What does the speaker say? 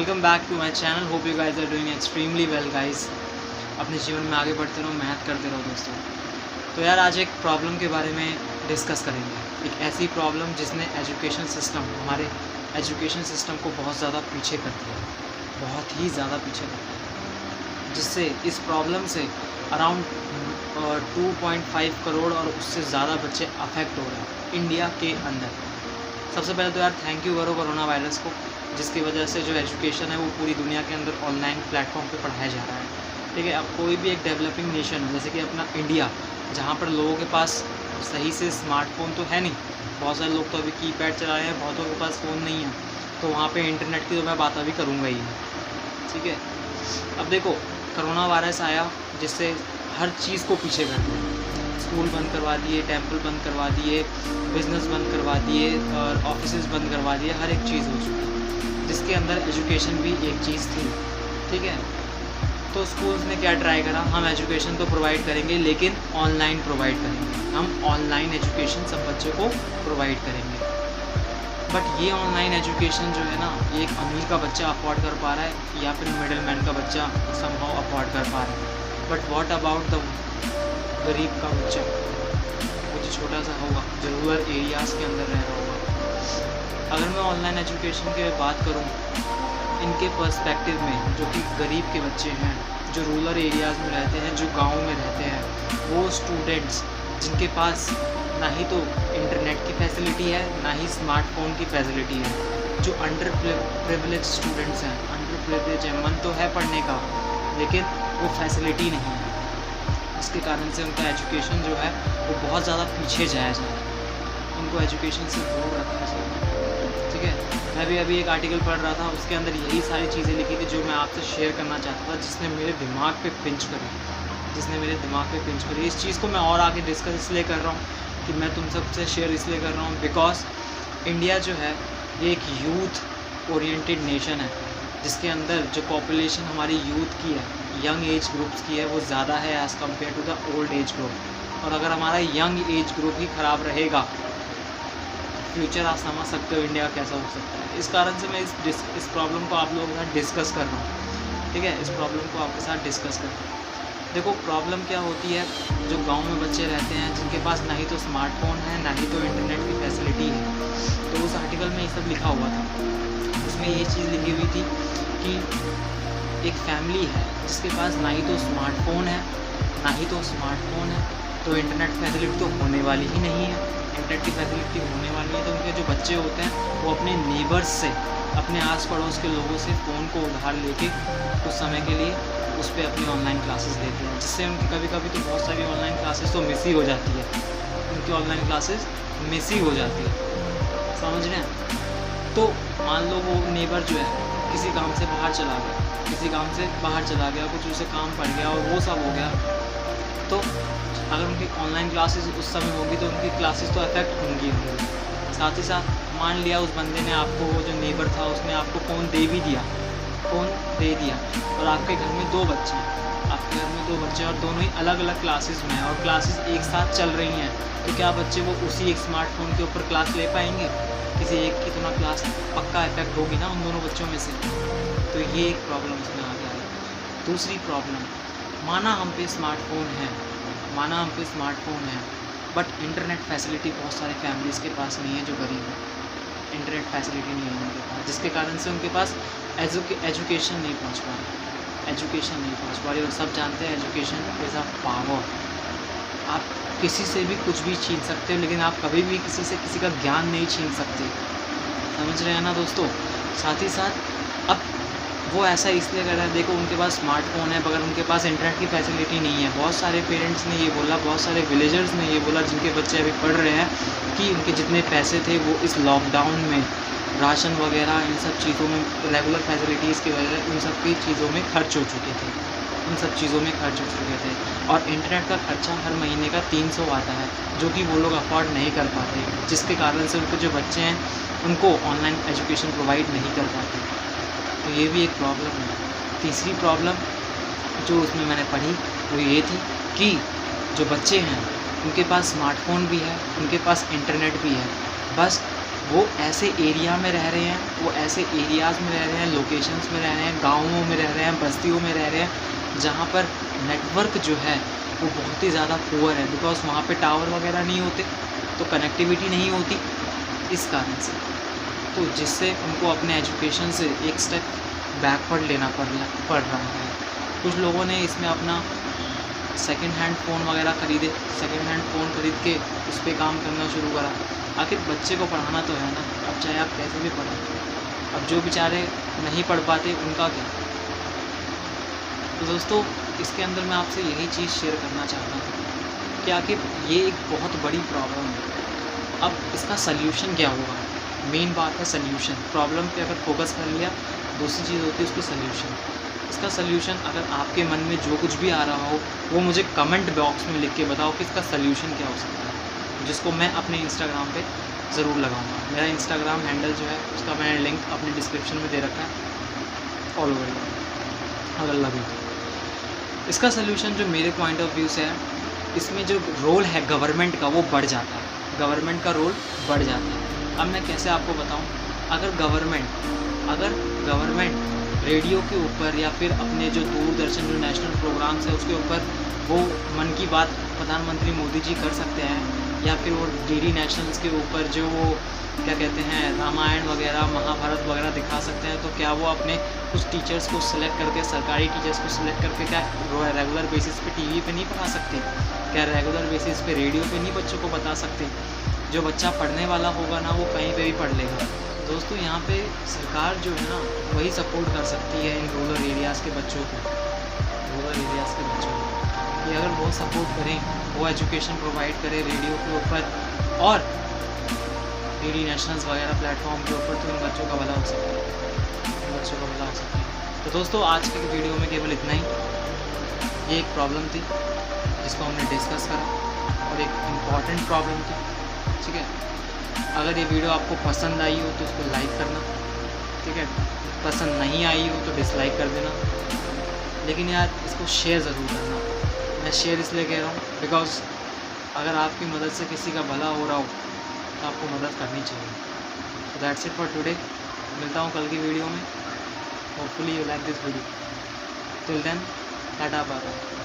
Welcome back to my channel. Hope you guys are doing extremely well guys. अपने जीवन में आगे बढ़ते रहो, मेहनत करते रहो दोस्तों। तो यार आज एक प्रॉब्लम के बारे में डिस्कस करेंगे। एक ऐसी प्रॉब्लम जिसने हमारे एजुकेशन सिस्टम को बहुत ज़्यादा पीछे कर दिया, बहुत ही ज़्यादा पीछे कर दिया, जिससे इस प्रॉब्लम से अराउंड 2.5 करोड़ और उससे ज़्यादा बच्चे अफेक्ट हो रहे हैं इंडिया के अंदर। सबसे पहले तो यार थैंक यू करो कोरोना वायरस को, जिसकी वजह से जो एजुकेशन है वो पूरी दुनिया के अंदर ऑनलाइन प्लेटफॉर्म पे पढ़ाया जा रहा है। ठीक है, अब कोई भी एक डेवलपिंग नेशन है जैसे कि अपना इंडिया, जहाँ पर लोगों के पास सही से स्मार्टफोन तो है नहीं, बहुत सारे लोग तो अभी कीपैड चला रहे हैं, बहुतों के पास फ़ोन नहीं है, तो वहाँ पे इंटरनेट की तो मैं बात अभी करूँगा ही। ठीक है, अब देखो कोरोना वायरस आया जिससे हर चीज़ को पीछे कर दिया। स्कूल बंद करवा दिए, टेम्पल बंद करवा दिए, बिज़नेस बंद करवा दिए और ऑफिसेज बंद करवा दिए, हर एक चीज़ हो चुकी है, जिसके अंदर एजुकेशन भी एक चीज़ थी। ठीक है, तो स्कूल्स ने क्या ट्राई करा, हम एजुकेशन तो प्रोवाइड करेंगे लेकिन ऑनलाइन प्रोवाइड करेंगे, हम ऑनलाइन एजुकेशन सब बच्चों को प्रोवाइड करेंगे। बट ये ऑनलाइन एजुकेशन जो है ना, ये एक अमीर का बच्चा अफोर्ड कर पा रहा है या फिर मिडिल मैन का बच्चा समहाउ अफोर्ड कर पा रहा है। बट व्हाट अबाउट द गरीब का बच्चा, वो जो छोटा सा होगा, जो रूरल एरियाज़ के अंदर रह रहा होगा। अगर मैं ऑनलाइन एजुकेशन की बात करूँ, इनके पर्सपेक्टिव में जो कि गरीब के बच्चे हैं, जो रूरल एरियाज़ में रहते हैं, जो गांव में रहते हैं, वो स्टूडेंट्स जिनके पास ना ही तो इंटरनेट की फैसिलिटी है, ना ही स्मार्टफोन की फैसिलिटी है, जो अंडर प्रिविलेज स्टूडेंट्स हैं, अंडर प्रिविलेज है, मन तो है पढ़ने का लेकिन वो फैसिलिटी नहीं है, जिसके कारण से उनका एजुकेशन जो है वो बहुत ज़्यादा पीछे जाया जा रहा है, उनको एजुकेशन से दूर रखा जाए। ठीक है, मैं भी अभी एक आर्टिकल पढ़ रहा था, उसके अंदर यही सारी चीज़ें लिखी थी जो मैं आपसे शेयर करना चाहता था, जिसने मेरे दिमाग पे पिंच करी, इस चीज़ को मैं और आगे डिस्कस इसलिए कर रहा हूँ कि मैं तुम सबसे शेयर इसलिए कर रहा हूँ बिकॉज इंडिया जो है ये एक यूथ ओरिएंटेड नेशन है, जिसके अंदर जो पॉपुलेशन हमारी यूथ की है, यंग एज ग्रुप्स की है, वो ज़्यादा है as compare to the old age group. और अगर हमारा यंग एज ग्रुप ही ख़राब रहेगा, फ्यूचर आप समझ सकते हो इंडिया कैसा हो सकता है। इस कारण से मैं इस प्रॉब्लम को आप लोगों के साथ डिस्कस कर रहा हूँ। ठीक है, इस प्रॉब्लम को आपके साथ डिस्कस कर रहा हूँ। देखो प्रॉब्लम क्या होती है, जो गांव में बच्चे रहते हैं, जिनके पास ना ही तो स्मार्टफोन है, ना ही तो इंटरनेट की फैसिलिटी है। तो उस आर्टिकल में ये सब लिखा हुआ था, उसमें ये चीज़ लिखी हुई थी कि एक फैमिली है जिसके पास ना ही तो स्मार्टफोन है, तो इंटरनेट फैसिलिटी तो होने वाली ही नहीं है। इंटरनेट की फैसिलिटी होने वाली है तो उनके जो बच्चे होते हैं वो अपने नेबर्स से, अपने आस पड़ोस के लोगों से फ़ोन को उधार लेके कुछ समय के लिए उस पर अपनी ऑनलाइन क्लासेस देते हैं, जिससे उनकी कभी कभी तो बहुत सारी ऑनलाइन क्लासेस तो मिस ही हो जाती है, उनकी ऑनलाइन क्लासेस मिस ही हो जाती है, समझ रहे हैं। तो मान लो वो नेबर जो है किसी काम से बाहर चला गया, कुछ उसे काम पड़ गया और वो सब हो गया, तो अगर उनकी ऑनलाइन क्लासेस उस समय होगी तो उनकी क्लासेस तो अफेक्ट होंगी। साथ ही साथ मान लिया उस बंदे ने आपको, वो जो नेबर था उसने आपको फ़ोन दे दिया और आपके घर में दो बच्चे हैं, और दोनों ही अलग अलग क्लासेस में हैं और क्लासेस एक साथ चल रही हैं, तो क्या बच्चे वो उसी एक स्मार्टफोन के ऊपर क्लास ले पाएंगे? किसी एक की तो ना क्लास पक्का इफेक्ट होगी ना उन दोनों बच्चों में से। तो ये एक प्रॉब्लम इसमें आ गया है। दूसरी प्रॉब्लम, माना हम पे स्मार्टफोन है बट इंटरनेट फैसिलिटी बहुत सारे फैमिलीज़ के पास नहीं है, जो गरीब है, इंटरनेट फैसिलिटी नहीं है उनके पास, जिसके कारण से उनके पास एजुकेशन नहीं पहुंच पा रही। और सब जानते हैं एजुकेशन इज़ अ पावर। आप किसी से भी कुछ भी छीन सकते हो, लेकिन आप कभी भी किसी का ज्ञान नहीं छीन सकते, समझ रहे हैं ना दोस्तों। साथ ही साथ अब वो ऐसा इसलिए कर रहा है, देखो उनके पास स्मार्टफोन है मगर उनके पास इंटरनेट की फैसिलिटी नहीं है। बहुत सारे पेरेंट्स ने ये बोला, बहुत सारे विलेजर्स ने ये बोला जिनके बच्चे अभी पढ़ रहे हैं, कि उनके जितने पैसे थे वो इस लॉकडाउन में राशन वगैरह इन सब चीज़ों में, रेगुलर फैसिलिटीज़ की वजह उन सब की चीज़ों में खर्च हो चुके थे, और इंटरनेट का खर्चा हर महीने का 300 आता है, जो कि वो लोग अफोर्ड नहीं कर पाते, जिसके कारण से उनके जो बच्चे हैं उनको ऑनलाइन एजुकेशन प्रोवाइड नहीं कर पाते। तो ये भी एक प्रॉब्लम है। तीसरी प्रॉब्लम जो उसमें मैंने पढ़ी वो ये थी कि जो बच्चे हैं उनके पास स्मार्टफोन भी है, उनके पास इंटरनेट भी है, बस वो ऐसे एरिया में रह रहे हैं, वो ऐसे एरियाज़ में रह रहे हैं, लोकेशंस में रह रहे हैं, गाँवों में रह रहे हैं, बस्तियों में रह रहे हैं, जहाँ पर नेटवर्क जो है वो बहुत ही ज़्यादा पुअर है, बिकॉज़ वहाँ पे टावर वगैरह नहीं होते, तो कनेक्टिविटी नहीं होती इस कारण से। तो जिससे उनको अपने एजुकेशन से एक स्टेप बैकवर्ड लेना पड़ रहा है। कुछ लोगों ने इसमें अपना सेकंड हैंड फ़ोन वगैरह ख़रीदे, सेकंड हैंड फ़ोन ख़रीद के उस पे काम करना शुरू करा। आखिर बच्चे को पढ़ाना तो है ना, अब चाहे आप कैसे भी पढ़ाएं। अब जो बेचारे नहीं पढ़ पाते उनका क्या। तो दोस्तों, इसके अंदर मैं आपसे यही चीज़ शेयर करना चाहता हूँ कि आखिर ये एक बहुत बड़ी प्रॉब्लम है। अब इसका सल्यूशन क्या होगा? मेन बात है सल्यूशन। प्रॉब्लम पे अगर फोकस कर लिया, दूसरी चीज़ होती है उसकी सल्यूशन। इसका सल्यूशन अगर आपके मन में जो कुछ भी आ रहा हो, वो मुझे कमेंट बॉक्स में लिख के बताओ कि इसका सल्यूशन क्या हो सकता है, जिसको मैं अपने इंस्टाग्राम पे ज़रूर लगाऊंगा। मेरा इंस्टाग्राम हैंडल जो है उसका मैंने लिंक अपने डिस्क्रिप्शन में दे रखा है, फॉलो कर लो अगर लगे तो। इसका सल्यूशन जो मेरे पॉइंट ऑफ व्यू से है, इसमें जो रोल है गवर्नमेंट का वो बढ़ जाता है। गवर्नमेंट का रोल बढ़ जाता है। अब मैं कैसे आपको बताऊं? अगर गवर्नमेंट रेडियो के ऊपर या फिर अपने जो दूरदर्शन जो नेशनल प्रोग्राम्स है उसके ऊपर वो मन की बात प्रधानमंत्री मोदी जी कर सकते हैं, या फिर वो डीडी नेशनल्स के ऊपर जो वो क्या कहते हैं रामायण वगैरह महाभारत वगैरह दिखा सकते हैं, तो क्या वो अपने कुछ टीचर्स को सिलेक्ट करके, सरकारी टीचर्स को सिलेक्ट करके क्या रेगुलर बेसिस पे टीवी पे नहीं पढ़ा सकते? क्या रेगुलर बेसिस पे रेडियो पे नहीं बच्चों को बता सकते? जो बच्चा पढ़ने वाला होगा ना वो कहीं पे भी पढ़ लेगा। दोस्तों, यहाँ पे सरकार जो है ना वही सपोर्ट कर सकती है इन रूरल एरियाज़ के बच्चों को, कि अगर वो सपोर्ट करें, वो एजुकेशन प्रोवाइड करें रेडियो के ऊपर और डीडी नेशनल्स वगैरह प्लेटफॉर्म के ऊपर, तो इन बच्चों का भला हो सकता है। तो दोस्तों, आज की वीडियो में केवल इतना ही। ये एक प्रॉब्लम थी जिसको हमने डिस्कस करा और एक इम्पॉर्टेंट प्रॉब्लम थी, ठीक है। अगर ये वीडियो आपको पसंद आई हो तो उसको लाइक करना, ठीक है। पसंद नहीं आई हो तो डिसलाइक कर देना, लेकिन यार इसको शेयर ज़रूर करना। मैं शेयर इसलिए कह रहा हूँ बिकॉज़ अगर आपकी मदद से किसी का भला हो रहा हो तो आपको मदद करनी चाहिए। तो दैट्स इट फॉर टुडे। मिलता हूँ कल की वीडियो में। Hopefully you like this video. Till then, tata bye bye.